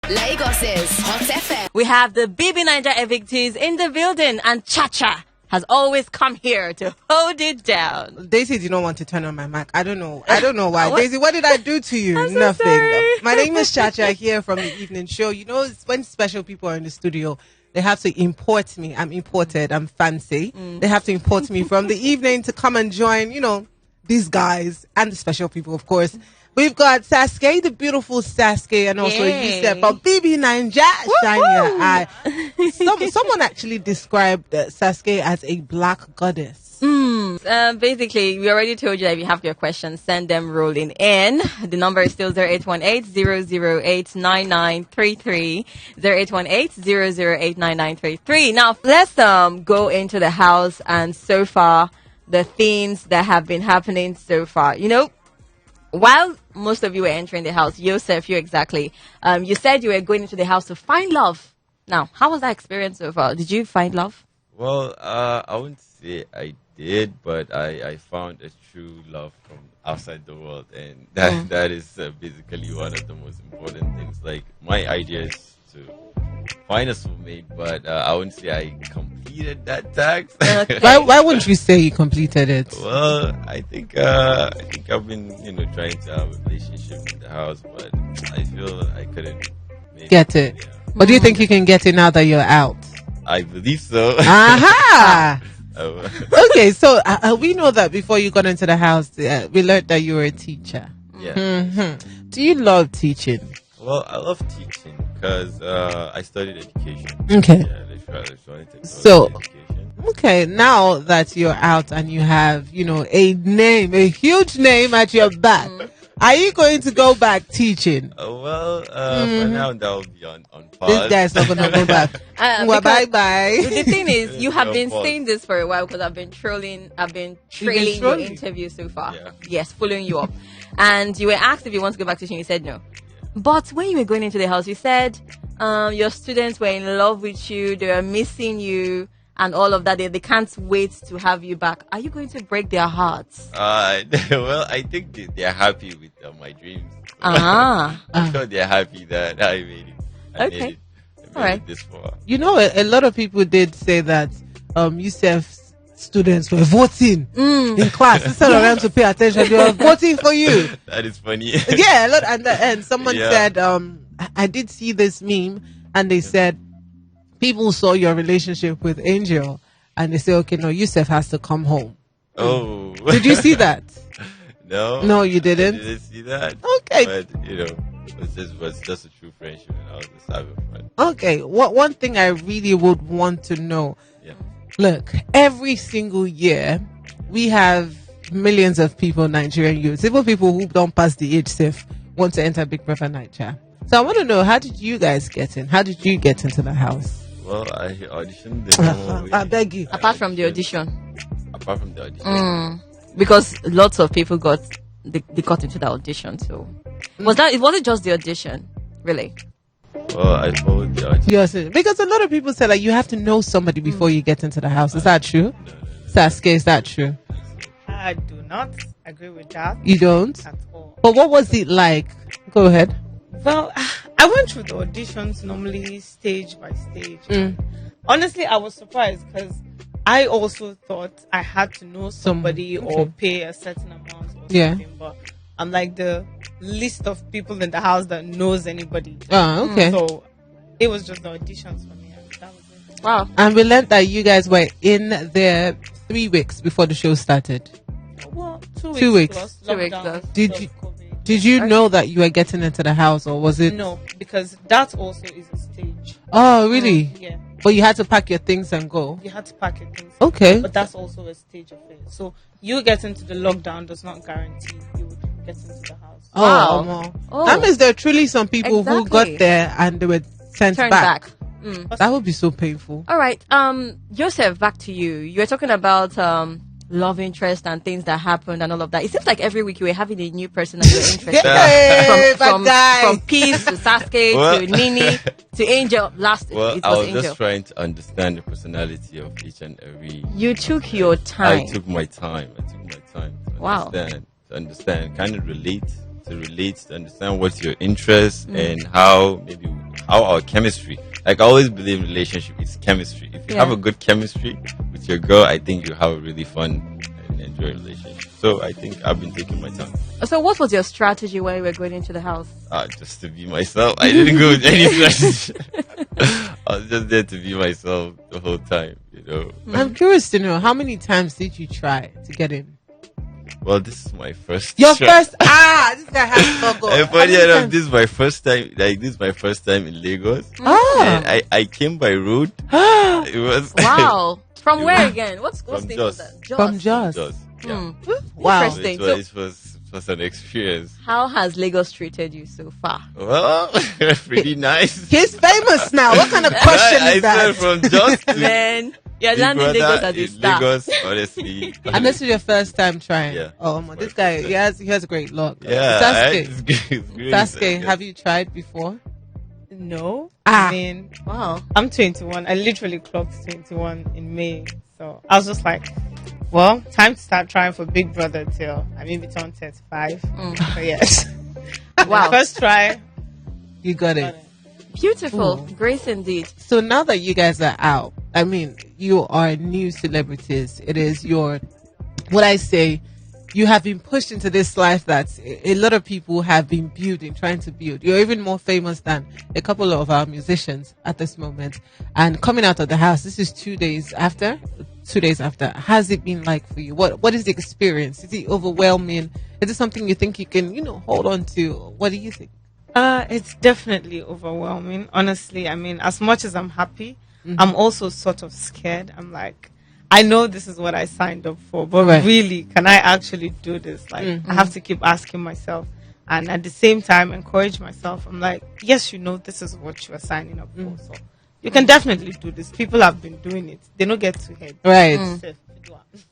Lagos's Hot FM. We have the BBNiaja evictees in the building, and Chacha has always come here to hold it down. Daisy did not want to turn on my mic. I don't know why. Daisy, what did I do to you? I'm so Nothing. sorry. My name is Chacha here from the evening show. You know, it's when special people are in the studio, they have to import me. I'm imported. I'm fancy. They have to import me from the evening to come and join, you know, these guys and the special people, of course. We've got Saskay, the beautiful Saskay, and also Yusef from BBNiaja. Shine your eye. Someone actually described Saskay as a black goddess. Basically, we already told you that if you have your questions, send them rolling in. The number is still 0818-008-9933. 0818-008-9933. Now, let's go into the house and so far, the things that have been happening so far. You know, while most of you were entering the house, Yosef, you exactly, you said you were going into the house to find love. Now, how was that experience so far? Did you find love? Well, I wouldn't say I did, but I found a true love from outside the world, and that is basically one of the most important things. Like, my idea is to find a soulmate, but I wouldn't say I completed that task. Why wouldn't you say you completed it? Well, I think I've been, trying to have a relationship in the house, but I feel I couldn't Get it. Yeah. Or do you think you can get it now that you're out? I believe so. Aha! Okay, so we know that before you got into the house, we learned that you were a teacher. Yeah. Do you love teaching? Well, I love teaching because I studied education. Okay. Yeah, electronic technology So, education. okay, now that you're out and you have, a name, a huge name at your back, are you going to go back teaching? For now, that will be on pause. This guy's not going to go back. Well, bye-bye. The thing is, you have been pause. saying this for a while because I've been trailing your trolling? interview so far. Yeah. Yes, following you up. And you were asked if you want to go back teaching, you said no. But when you were going into the house, you said your students were in love with you, they were missing you, and all of that. They can't wait to have you back. Are you going to break their hearts? Well, I think they're happy with my dreams. I'm sure they're happy that I made it. I made it this far. You know, a lot of people did say that Yusef's students were voting in class. Instead of them to pay attention, they were voting for you. That is funny. Yeah, a lot. And someone said, I did see this meme, and they said, people saw your relationship with Angel, and they say, okay, no, Yusef has to come home. Oh. Did you see that? No. No, you didn't? I didn't see that. Okay. But, it was just a true friendship, and I was just having fun. Okay, one thing I really would want to know. Yeah. Look, every single year, we have millions of people, Nigerian youths, even people who don't pass the age safe, want to enter Big Brother Nigeria. So I want to know, how did you guys get in? How did you get into the house? Well, I auditioned. I beg you. Apart from the audition. Apart from the audition. Because lots of people got into the audition. So was it just the audition, really? Well, I followed the audition. Yes, because a lot of people say like you have to know somebody before you get into the house. Is that true? No. Saskay, is that true? I do not agree with that You don't? at all. But what was it like? Go ahead. Well, I went through the auditions normally stage by stage. Honestly, I was surprised because I also thought I had to know somebody or pay a certain amount or something. But I'm like the least of people in the house that knows anybody. Oh, okay. So it was just the auditions for me. And that was it. Wow. And we learned that you guys were in there 3 weeks before the show started. Well, 2 weeks. 2 weeks. Plus 2 weeks lockdown plus. Did plus you- COVID. Did you know that you were getting into the house, or was it? No, because that also is a stage. Oh, really? Yeah. But you had to pack your things and go. You had to pack your things. Okay. But that's also a stage of it. So you get into the lockdown does not guarantee you would get into the house. Wow. Wow. Oh. That means there are truly some people who got Exactly. there and they were sent Turn back. back. That would be so painful. All right. Joseph, back to you. You were talking about love interest and things that happened and all of that. It seems like every week you were having a new person that you're interested Hey, in. bad guy. From Peace to Saskay to Nini to Angel. Well, It I was was Angel. just trying to understand the personality of each and every. You took your time. I took my time to Wow. understand, kind of relate, to understand what's your interest and how our chemistry. Like I always believe in relationship, it's chemistry. If you have a good chemistry with your girl, I think you have a really fun and enjoy relationship. So I think I've been taking my time. So what was your strategy when you were going into the house? Just to be myself. I didn't go with any strategy. I was just there to be myself the whole time, you know. I'm curious to know, how many times did you try to get in? Well, this is my first. Your try. first? This guy has to go. And funny enough, this is my first time. Like this is my first time in Lagos. And I came by road. It was Wow. From where again? What's from the Jos. From Jos. Yeah. Wow. Interesting. So it was an experience. How has Lagos treated you so far? Well, pretty nice. He's famous now. What kind of question I is that? said from Jos to Man, you're Big landing Brother Lagos at the in start. Lagos, honestly. And this is your first time trying? Yeah. Oh, my, this guy, he has a great luck. Yeah, Saskay, it's great. Saskay, have you tried before? No. Ah. I mean, Wow. I'm 21. I literally clocked 21 in May. So I was just like, well, time to start trying for Big Brother till I maybe turn 35. So yes. Wow. First try. You got it. Beautiful. Ooh. Grace indeed. So now that you guys are out, I mean, you are new celebrities. It is your, what I say, you have been pushed into this life that a lot of people have been building, trying to build. You're even more famous than a couple of our musicians at this moment. And coming out of the house, this is 2 days after. 2 days after. How's it been like for you? What is the experience? Is it overwhelming? Is it something you think you can, hold on to? What do you think? It's definitely overwhelming. Honestly, I mean, as much as I'm happy, I'm also sort of scared. I'm like, I know this is what I signed up for, but really, can I actually do this? Like, I have to keep asking myself, and at the same time, encourage myself. I'm like, yes, this is what you are signing up for. So you can definitely do this. People have been doing it. They don't get too head. Right.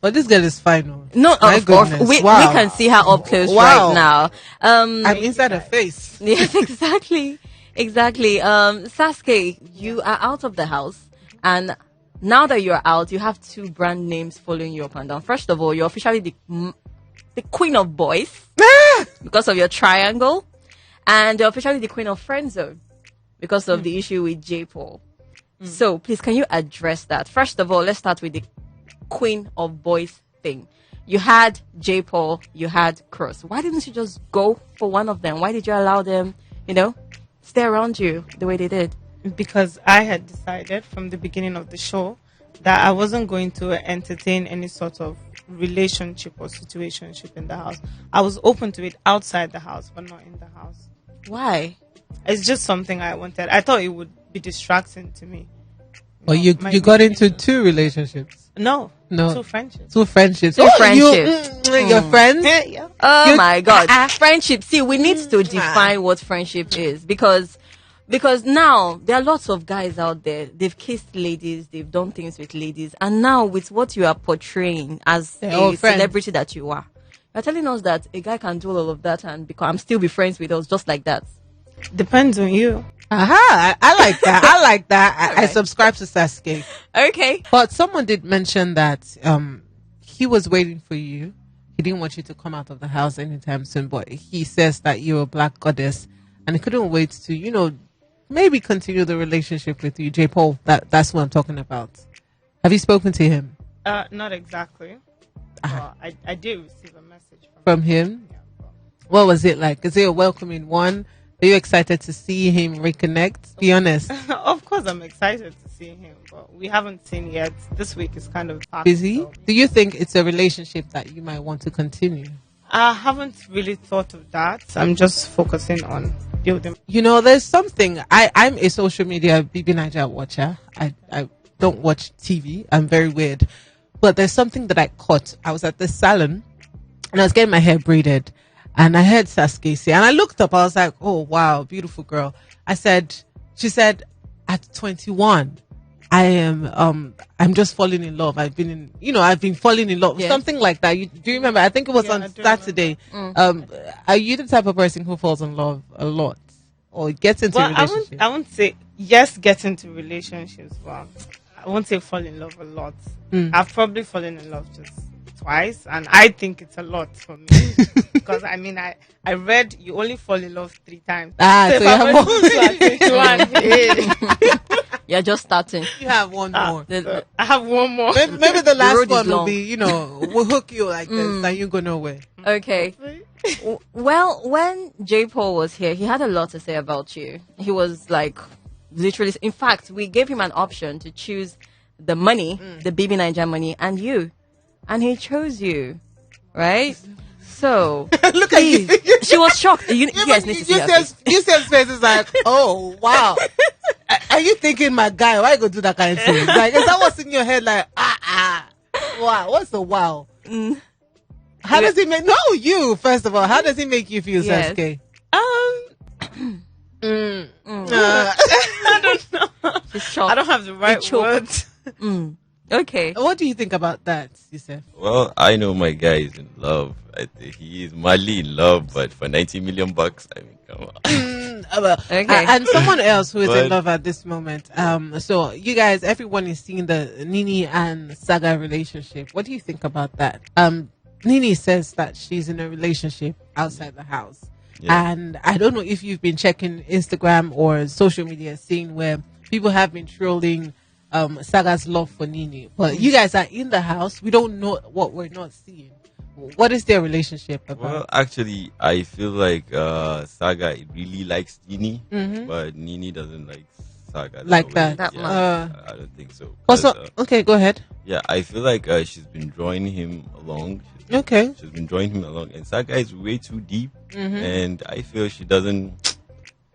But this girl is fine. Oh. No, My of course. goodness. We Wow. can see her up close Wow. right now. I'm inside her face. Yes, exactly. Exactly. Saskay, you are out of the house, and now that you're out, you have two brand names following you up and down. First of all, you're officially the queen of boys because of your triangle, and you're officially the queen of friend zone because of the issue with Jaypaul. So please, can you address that? First of all, let's start with the queen of boys thing. You had Jaypaul, you had Cross. Why didn't you just go for one of them? Why did you allow them, stay around you the way they did? Because I had decided from the beginning of the show that I wasn't going to entertain any sort of relationship or situationship in the house. I was open to it outside the house, but not in the house. Why? It's just something I wanted. I thought it would be distracting to me. Well, you got into two relationships. No. No. Two friendships. Two friendships. Two friendships. Your friends? Yeah. Oh my God. Friendship. See, we need to define what friendship is because now there are lots of guys out there. They've kissed ladies. They've done things with ladies. And now with what you are portraying as a celebrity that you are, you're telling us that a guy can do all of that and still be friends with us just like that. Depends on you. Aha, I like that. I like that. I subscribe to Saskay. Okay. But someone did mention that he was waiting for you. He didn't want you to come out of the house anytime soon, but he says that you're a black goddess and he couldn't wait to, maybe continue the relationship with you. Jaypaul, that's what I'm talking about. Have you spoken to him? Not exactly. I did receive a message From him? Yeah, but What was it like? Is it a welcoming one? Are you excited to see him reconnect? Be honest. of course, I'm excited to see him, but we haven't seen yet. This week is kind of packed, Busy? so Do you think it's a relationship that you might want to continue? I haven't really thought of that. I'm just focusing on building. There's something. I'm a social media BBNiaja watcher. I don't watch TV. I'm very weird. But there's something that I caught. I was at the salon and I was getting my hair braided. And I heard Saskay say, and I looked up, I was like, oh, wow, beautiful girl. She said, at 21, I'm just falling in love. I've been falling in love. Yeah. Something like that. Do you remember? I think it was on I do Saturday. Are you the type of person who falls in love a lot or gets into a relationship? I won't say, yes, get into relationships, but I won't say fall in love a lot. I've probably fallen in love just twice, and I think it's a lot for me. Because I read you only fall in love 3 times. So if you I'm have going to 21, You're just starting. You have one more. I have one more. Maybe the last road is one will long. be, we'll hook you like this and you go nowhere. Okay. Well, when Jaypaul was here, he had a lot to say about you. He was like, literally, in fact, we gave him an option to choose the money, the BBNiaja money, and you. And he chose you, right? So, Look at you. she was shocked. You guys need to see her face. Yusef's face is like, oh, wow. Are you thinking, my guy, why you go do that kind of thing? Like, is that what's in your head? Like, wow. What's the wow? How does it make, no, you, first of all, how does it make you feel, Yes. Saskay? I don't know. She's shocked. I don't have the right choked. words. Okay. What do you think about that, Yusef? Well, I know my guy is in love. I think he is madly in love, but for 90 million bucks, I mean, come on. Okay. And someone else who is in But- love at this moment. So you guys, everyone is seeing the Nini and Saga relationship. What do you think about that? Nini says that she's in a relationship outside the house. Yeah. And I don't know if you've been checking Instagram or social media, seeing where people have been trolling Saga's love for Nini. But you guys are in the house. We don't know what we're not seeing. What is their relationship about? Well, actually, I feel like Saga really likes Nini, but Nini doesn't like Saga Like way. that. That Yeah, much. I don't think so. Also, 'Cause, okay, go ahead. yeah, I feel like she's been drawing him along. Okay. She's been drawing him along, and Saga is way too deep, and I feel she doesn't.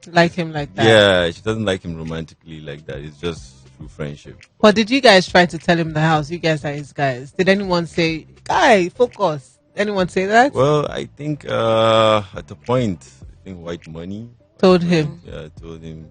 Like him like that. Yeah, she doesn't like him romantically like that. It's just through friendship. But did you guys try to tell him in the house? You guys are his guys. Did anyone say, guy, focus? Anyone say that? Well, I think at the point, I think White Money Told him. Yeah, told him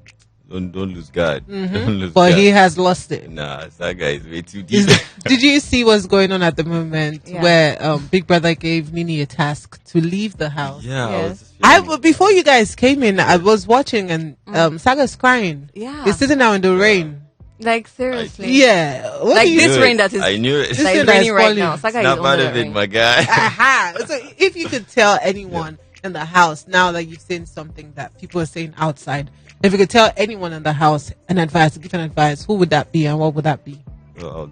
don't lose God. Don't lose But God. he has lost it. Nah, Saga is way too deep. Did you see what's going on at the moment Yeah. where Big Brother gave Nini a task to leave the house? Yeah, I was just I feeling- before you guys came in, I was watching and Saga's crying. Yeah. He's sitting now in the rain. Like, seriously. Yeah. What Like do you this knew rain it. that is I knew it. This that thing is that raining is right falling. now. Saga is Snap under out the of it, rain. my guy. Aha. So if you could tell anyone in the house now that you've seen something that people are saying outside, if you could tell anyone in the house give an advice, who would that be and what would that be? Well,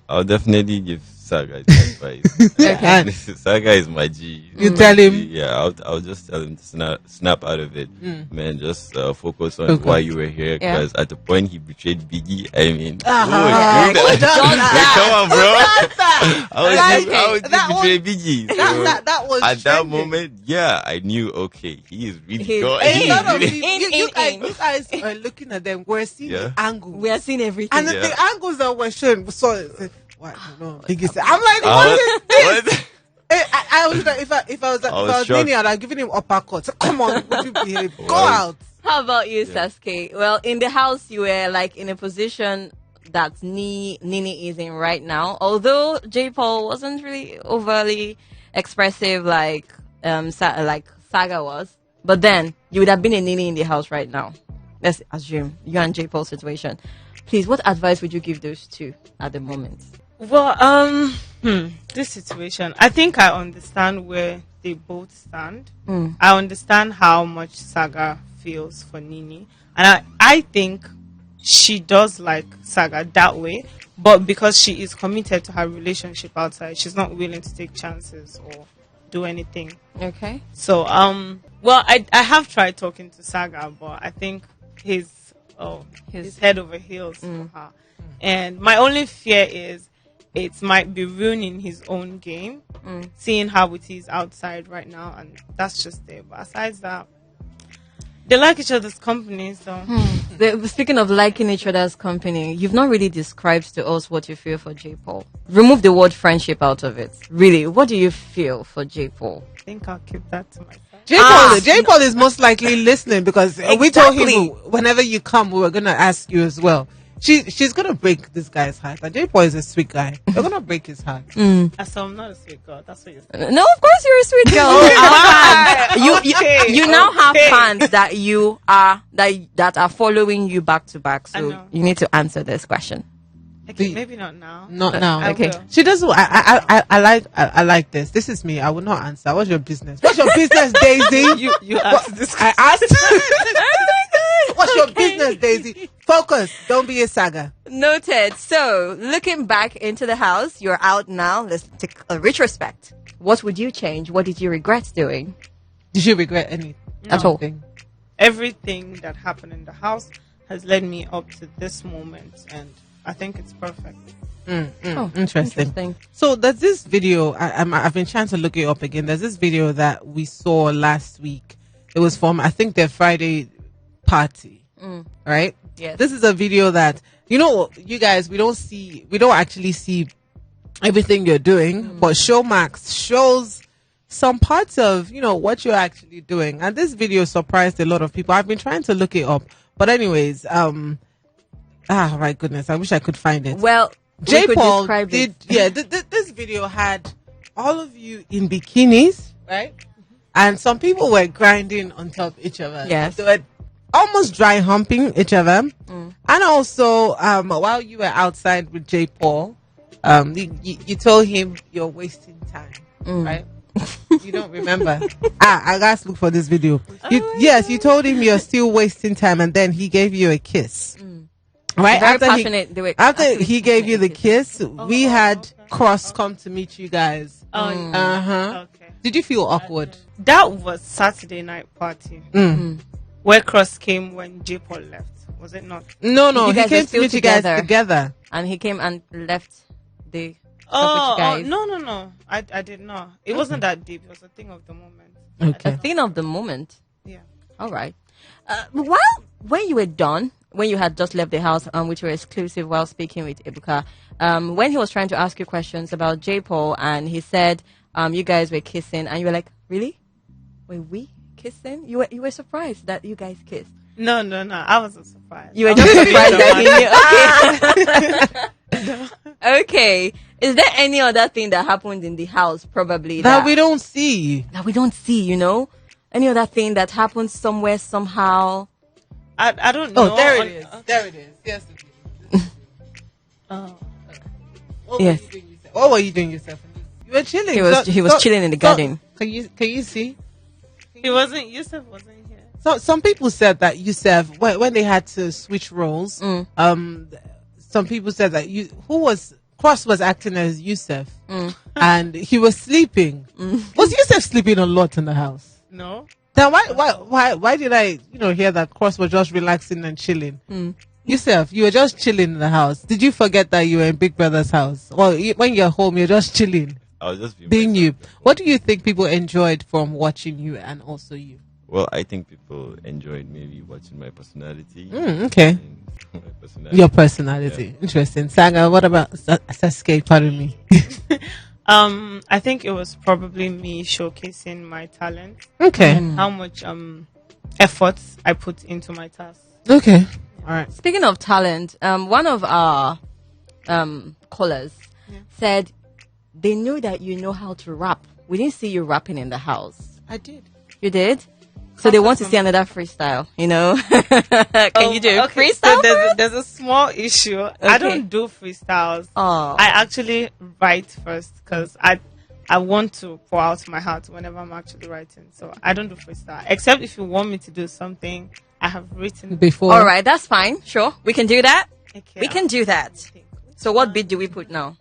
I'll definitely give Saga advice. Okay. Saga is my G. You tell him? Yeah, I'll just tell him to snap out of it. Man, just focus on Okay. why you were here. Yeah. Because at the point he betrayed Biggie, I mean, Ah, who would do that? Come on, bro. I would That betray Biggie. So that was at that trending. moment, yeah, I knew, okay, he is really He's- going. A Hey, lot of in, people, in, you in. guys are looking at them. We're seeing Yeah. the angle. We are seeing everything. And Yeah. the angles that were shown, we saw it. What? No, Biggie said, I'm like, what is this? What? I was like, if I was shocked. Nini, I'd have given him uppercut. Come on, would you behave? Go Wow. out. How about you, Saskay? Well, in the house, you were like in a position that Nini is in right now. Although Jaypaul wasn't really overly expressive like Saga was, but then you would have been a Nini in the house right now. Let's assume you and Jaypaul's situation. Please, what advice would you give those two at the moment? Well, this situation, I think I understand where they both stand. I understand how much Saga feels for Nini, and I think she does like Saga that way, but because she is committed to her relationship outside, she's not willing to take chances or do anything. Okay. So, well, I have tried talking to Saga, but I think he's head over heels for her. And my only fear is it might be ruining his own game, seeing how it is outside right now, and that's just it. But aside that, they like each other's company, so Speaking of liking each other's company, you've not really described to us what you feel for Jaypaul. Remove the word friendship out of it. Really, what do you feel for Jaypaul? I think I'll keep that to myself. Jaypaul is most likely listening because we told him Exactly. whenever you come, we were going to ask you as well. She's going to break this guy's heart. And Jaypaul is a sweet guy. You're going to break his heart. So I'm not a sweet girl. That's what you're saying. No, of course you're a sweet girl. Our fans. Okay, You now have okay. fans that you are that are following you back to back. I So know. you need to answer this question. Okay, maybe not now. Not now. I Okay. will. She doesn't. I like this. This is me. I will not answer. What's your business? What's your business, Daisy? You asked this I asked. What's your business, Daisy? Focus. Don't be a saga. Noted. So, looking back into the house, you're out now. Let's take a retrospect. What would you change? What did you regret doing? Did you regret anything At all? Everything that happened in the house has led me up to this moment, and I think it's perfect. Oh, Interesting. So there's this video. I've been trying to look it up again. There's this video that we saw last week. It was from, I think, their Friday party, right? Yes. This is a video that, you guys, we don't actually see everything you're doing, but Showmax shows some parts of, what you're actually doing. And this video surprised a lot of people. I've been trying to look it up. But anyways, my goodness, I wish I could find it. Well, Jaypaul did, this video had all of you in bikinis, right? And some people were grinding on top of each other. Yes. They were almost dry humping each other. And also, while you were outside with Jaypaul, you told him you're wasting time, right? You don't remember? I got to look for this video. Yes, you told him you're still wasting time, and then he gave you a kiss. Right? Very passionate. They were After actually he gave you the kiss, we had okay. Cross come to meet you guys. Oh, yeah. Okay. Did you feel awkward? That was Saturday night party where Cross came when Jaypaul left. Was it not? No, You he guys were came to still meet you guys together. together. and he came and left the stuff with Oh, you guys. no. I did not. It wasn't that deep. It was a thing of the moment. Okay. A thing of the moment. Yeah. All right. When you were done, when you had just left the house, which were exclusive while speaking with Ebuka, when he was trying to ask you questions about Jaypaul, and he said you guys were kissing, and you were like, really? Were we kissing? You were surprised that you guys kissed. No. I wasn't surprised. You were just surprised that he knew. Okay. Okay. Is there any other thing that happened in the house, probably That we don't see. that we don't see? Any other thing that happened somewhere somehow? I don't know. Oh, there it is. There it is. Yes. It is. Oh. Yes. What were you doing yourself? You were chilling. He was chilling in the garden. Can you see? Yusuf wasn't here. So some people said that Yusuf, when they had to switch roles, some people said that Cross was acting as Yusuf, and he was sleeping. Was Yusuf sleeping a lot in the house? No. Then why did I hear that Cross was just relaxing and chilling? Yusuf, you were just chilling in the house. Did you forget that you were in Big Brother's house? Well, when you're home, you're just chilling, I was just being you. What do you think people enjoyed from watching you and also you? Well, I think people enjoyed maybe watching my personality. Okay. and my personality. Your personality. Yeah. Interesting. Saga, what about Saskay? Pardon me. I think it was probably me showcasing my talent, Okay. how much effort I put into my task. Okay. All right. Speaking of talent, one of our callers said they knew that you know how to rap. We didn't see you rapping in the house. I did. You did? So they want to see another freestyle, Can you do a Okay, freestyle? so there's a small issue. I don't do freestyles. Oh. I actually write first because I want to pour out my heart whenever I'm actually writing. So I don't do freestyle. Except if you want me to do something I have written. Before. All right, that's fine. Sure. We can do that. Okay, We can do that. So what beat do we put now?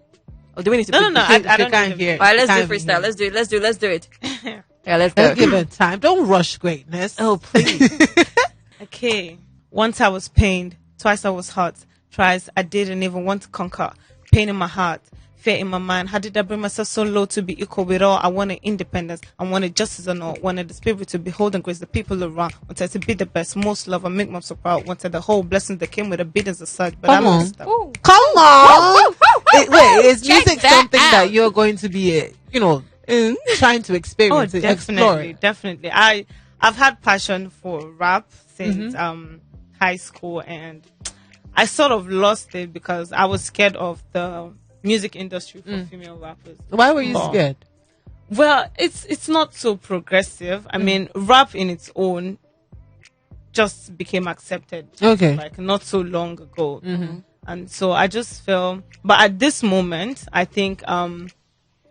Or do we need to No, put no. beat? I don't can't need a hear. beat. All right, let's do Can't freestyle. hear. Let's do it. Yeah, let's go. Don't give it time. Don't rush greatness. Oh, please. Okay. Once I was pained, twice I was hurt, thrice I didn't even want to conquer. Pain in my heart, fear in my mind. How did I bring myself so low to be equal with all? I wanted independence, I wanted justice and all. Wanted the spirit to behold and grace the people around. Wanted to be the best, most love and make myself proud. Wanted the whole blessings that came with the biddings as such, but Come I on. messed up. Come on. Wait, is Check music that something out. that you're going to be, trying to Oh, experience, to explore? definitely. I've had passion for rap since high school, and I sort of lost it because I was scared of the music industry for female rappers. Why were you scared? Well, it's not so progressive. I mean, rap in its own just became accepted, Okay. like not so long ago. And so I just feel, but at this moment, I think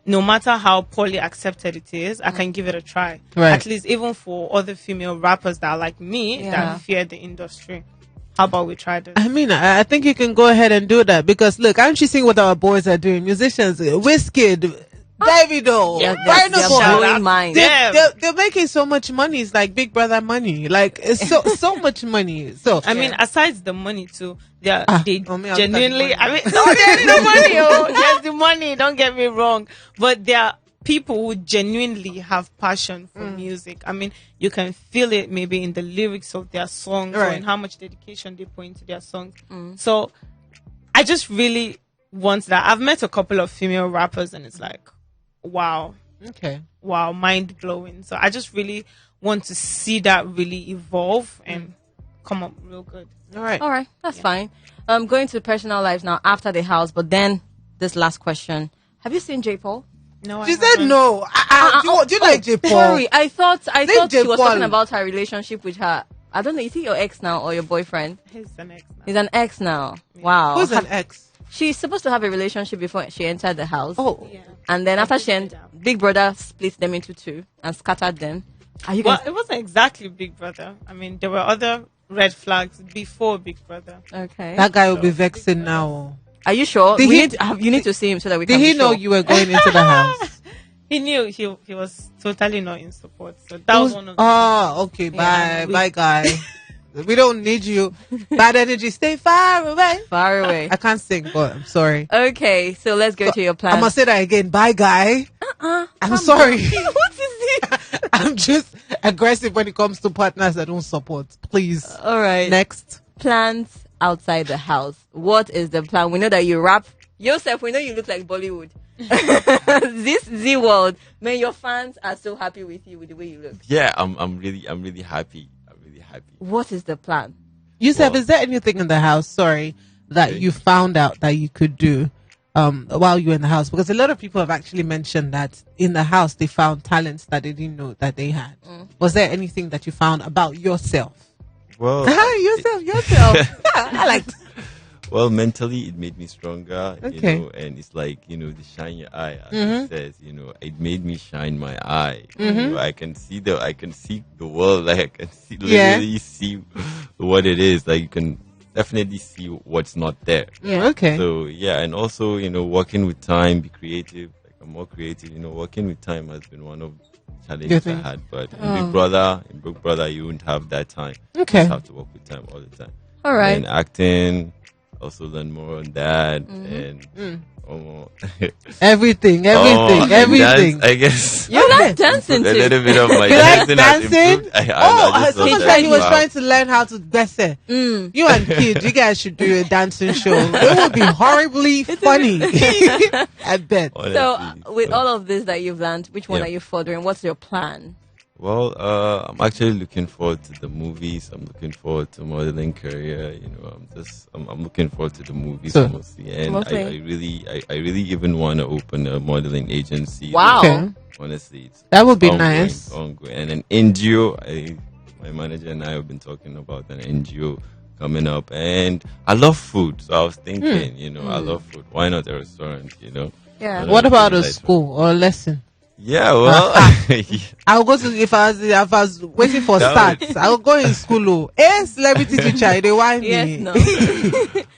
no matter how poorly accepted it is, I can give it a try. Right. At least even for other female rappers that are like me, Yeah. that fear the industry. How about we try this? I mean, I think you can go ahead and do that because look, aren't you seeing what our boys are doing? Musicians, Wizkid, Davido, Yeah, Burna they're Boy. blowing minds. They're making so much money. It's like Big Brother money. Like it's so much money. So I mean, aside the money too, they me, I'll look at genuinely. the I mean, no, there's the money. Oh, there's the money. Don't get me wrong, but there are people who genuinely have passion for music. I mean, you can feel it maybe in the lyrics of their songs or Right. in how much dedication they put into their songs. So, I just really want that. I've met a couple of female rappers, and it's like, wow. okay. Wow, mind blowing. So I just really want to see that really evolve and come up real good. All right. All right, that's fine. Going to personal lives now after the house, but then this last question: have you seen Jaypaul? No, She said no. Do you like Jaypaul? Sorry, I thought she was Jaypaul. talking about her relationship with her. I don't know. Is he your ex now or your boyfriend? He's an ex now. He's an ex now. Wow. Who's an ex? She's supposed to have a relationship before she entered the house. Oh, Yeah. And then after she figured it out. Big Brother split them into two and scattered them. Are you Well, guys it wasn't exactly Big Brother. I mean, there were other red flags before Big Brother. okay? that guy will be vexing now. Are you sure? Did he- You need to see him so that we Did can. he be know sure. you were going into the house? He knew he was totally not in support. So that was one of the Oh, okay. Yeah, Bye, guy. We don't need you. Bad energy. Stay far away. Far away. I can't sing, but I'm sorry. Okay, so let's go to your plan. I'm gonna say that again. Bye, guy. I'm sorry. What is it? I'm just aggressive when it comes to partners that don't support. Please. All right. Next. Plans outside the house. What is the plan? We know that you rap. Yourself, we know you look like Bollywood. This Z World, man, your fans are so happy with you with the way you look. Yeah, I'm really happy. I'm really happy. What is the plan? Yusuf, Well- is there anything in the house, sorry, that Okay. you found out that you could do while you were in the house? Because a lot of people have actually mentioned that in the house they found talents that they didn't know that they had. Was there anything that you found about yourself? Well, yourself. I like well, mentally it made me stronger. Okay. You know, and it's like, you know, the shine your eye, as it says. You know, it made me shine my eye. You know, I can see the world. Like I can see literally see what it is. Like you can definitely see what's not there. Yeah. Okay. So yeah, and also, you know, working with time, be creative. Like I'm more creative. You know, working with time has been one of the challenges I think? had. But in Big Brother, you won't have that time. Okay. You just have to work with time all the time. All right. And acting, also learn more on that and Everything. Dance, I guess. You like dancing a too. little bit of my You like dancing has dancing? improved. I just Someone love said he was that. trying to learn how to bese. You and kids, you guys should do a dancing show. It would be horribly funny. I bet. Honestly, So, with all of this that you've learned, which one Yeah. are you furthering? What's your plan? Well, I'm actually looking forward to the movies. I'm looking forward to modeling career. You know, I'm looking forward to the movies So- mostly, and Mostly. I really even want to open a modeling agency. Wow. Okay. Honestly, it's That would be ongoing, nice. ongoing. And an NGO, my manager and I have been talking about an NGO coming up, and I love food, so I was thinking, you know, I love food. Why not a restaurant? You know. Yeah. What about a Like- school or a lesson? Yeah, well, I'll go to if I was waiting for That stats. I'll go in school. Oh, celebrity teacher, they want Yes, me. no.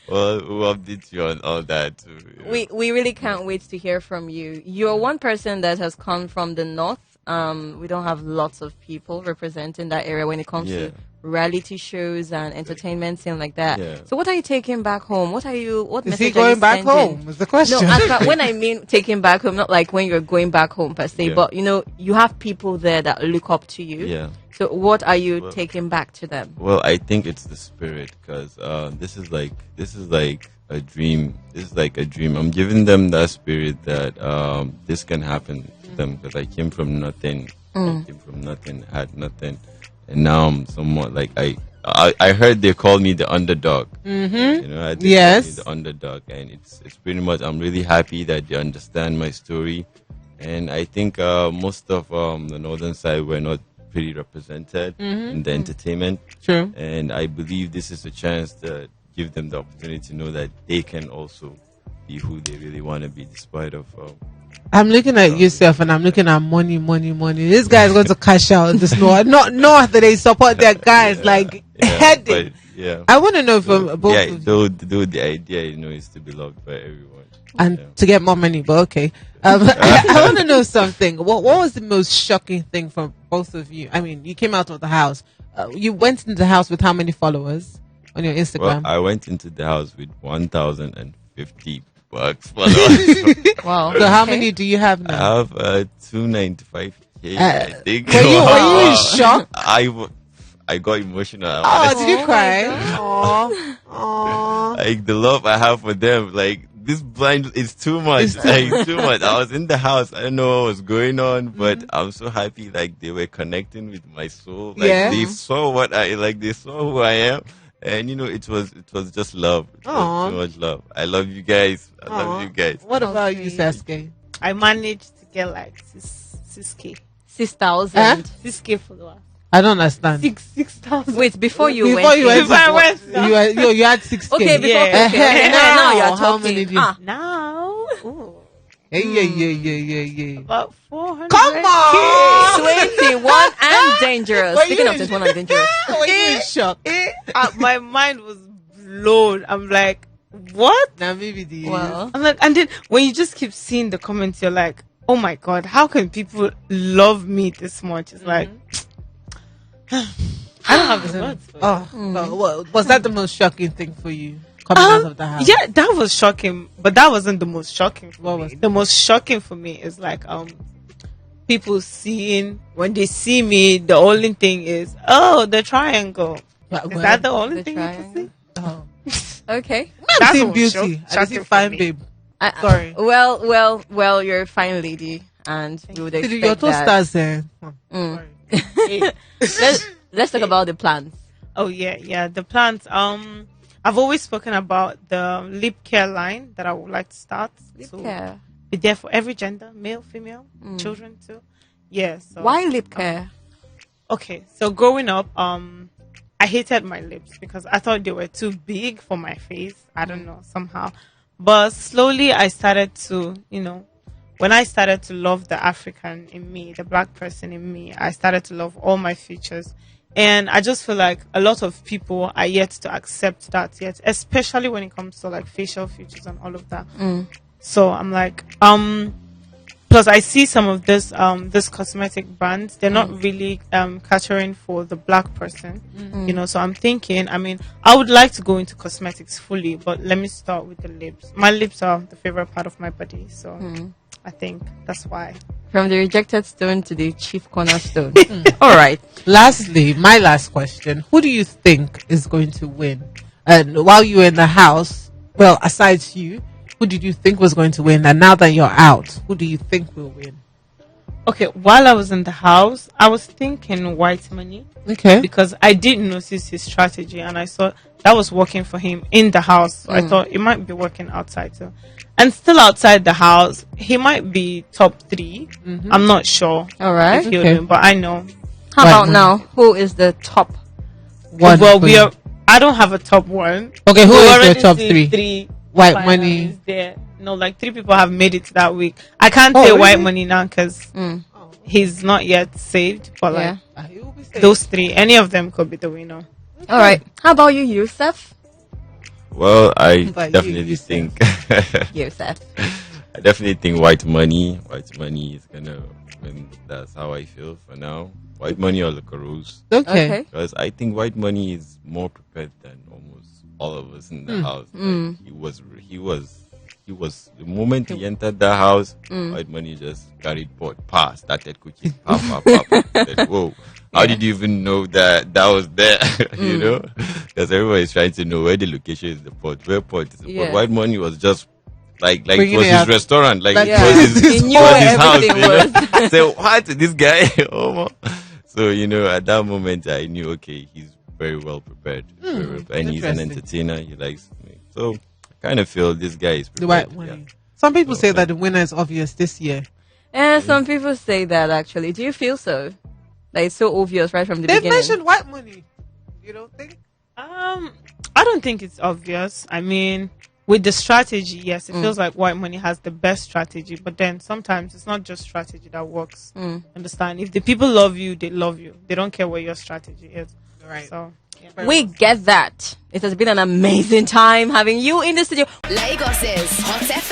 well, we'll update you on all that too. you know. we really can't wait to hear from you. You're one person that has come from the north. We don't have lots of people representing that area when it comes Yeah. to reality shows and entertainment scene like that. Yeah. So what are you taking back home? What Is message he are you going back sending? home? Is the question. No, when I mean taking back home, not like when you're going back home per se, Yeah. but you know, you have people there that look up to you. Yeah. So what are you Well- taking back to them? Well, I think it's the spirit, because this is like a dream. This is like a dream. I'm giving them that spirit that this can happen to them, because I came from nothing. I came from nothing, had nothing, and now I'm somewhat like I heard they call me the underdog. Mm-hmm. You know, they call me the underdog, and it's pretty much. I'm really happy that they understand my story, and I think most of the northern side were not pretty represented in the entertainment. True. And I believe this is a chance that give them the opportunity to know that they can also be who they really want to be, despite of. I'm looking at yourself and I'm looking at money. This guy is going to cash out this not that they support their guys heading. Yeah. I want to know from both of you. Though the idea, is to be loved by everyone. And to get more money, but okay. I want to know something. What was the most shocking thing from both of you? I mean, you came out of the house. You went into the house with how many followers on your Instagram? Well, I went into the house with 1,050 followers. Wow. So how many do you have now? I have 295K. I think. Were you in shock? I got emotional. Oh, did you cry? Aww. Like the love I have for them, like this blind is too much. Too much. I was in the house. I don't know what was going on, but I'm so happy. Like they were connecting with my soul. Like they saw they saw who I am, and it was just love. It was too much love. I love you guys. I love you guys. What about you, Saskay? I managed to get like 6K. 6,000. Huh? 6K followers. I don't understand. 6,000. Wait, before you Before went. you went, Before I went, you had 6K. Okay, before. Yeah. Okay. Now, Now you're how talking. many do you? Now, Yeah. about 400. Come on! 21 and dangerous. Were Speaking you of 21 and dangerous. Were you in shock? My mind was blown. I'm like, what? Now maybe the Well, I'm like, and then when you just keep seeing the comments, you're like, oh my God, how can people love me this much? It's like, I don't have the words for it. well, was that the most shocking thing for you coming out of the house? Yeah, that was shocking, but that wasn't the most shocking for What me. was it? The most shocking for me is like people seeing, when they see me, the only thing is, oh, the triangle. Well, Is that the only the thing triangle? you can see? okay. I'm That's seeing what beauty. shock- I shocking see for fine, me. babe. I- Sorry. Well, you're a fine lady, and you would See, expect your that. toasters there. Hey. Let's talk about the plans. Oh yeah, the plants. I've always spoken about the lip care line that I would like to start. Lip So care. be there for every gender, male, female, children too. Yeah. So Why lip care? Okay, so growing up, I hated my lips because I thought they were too big for my face. I don't know, somehow. But slowly I started to, when I started to love the African in me, the black person in me, I started to love all my features. And I just feel like a lot of people are yet to accept that yet, especially when it comes to like facial features and all of that. So I'm like, plus I see some of this cosmetic brands, they're not really catering for the black person, so I'm thinking, I would like to go into cosmetics fully, but let me start with the lips. My lips are the favorite part of my body, so I think that's why. From the rejected stone to the chief cornerstone. All right. Lastly, my last question. Who do you think is going to win? And while you were in the house, well, aside you, who did you think was going to win? And now that you're out, who do you think will win? Okay, while I was in the house, I was thinking White Money. Okay. Because I did notice his strategy and I saw that was working for him in the house. So I thought it might be working outside too. And still outside the house, he might be top 3. I'm not sure. All right. If he'll Okay. win, but I know. How Right, about right. now? Who is the top? One Well, for you. I don't have a top one. Okay, who We is your already top see 3? White finalists Money. there. No, like 3 people have made it to that week. I can't Oh, say really? White Money now because he's not yet saved. But Yeah. like those 3, any of them could be the winner. All right. How about you, Yusuf? Well, I But definitely you think. Yusuf. I definitely think White Money is gonna win. That's how I feel for now. White Money or Rose, Okay. Okay. because I think White Money is more prepared than almost all of us in the house. Like, he was. The moment he entered the house, White Money just carried pot past, started cooking. Pop. Said, whoa. How did you even know that was there? You know, because everybody is trying to know where the location is. The pot, where pot is the Yeah. pot. White Money was just like it Bringing was it his out. restaurant, like Like, it yeah. was his, He knew it was where his house. everything You know? So what this guy? Oh, so at that moment I knew, okay, he's very well prepared, and he's an interesting. entertainer. He likes me, so I kind of feel this guy is The prepared. White Money. Some people say that the winner is obvious this year. And some people say that actually. Do you feel so? Like it's so obvious right from the They've beginning. mentioned White Money. You don't think? I don't don't think it's obvious. I mean, with the strategy, yes, it feels like white money has the best strategy, but then sometimes it's not just strategy that works. Understand? If the people love you, they love you. They don't care what your strategy is. Right. So, yeah. We get that. It has been an amazing time having you in the studio. Lagos's Hot FM.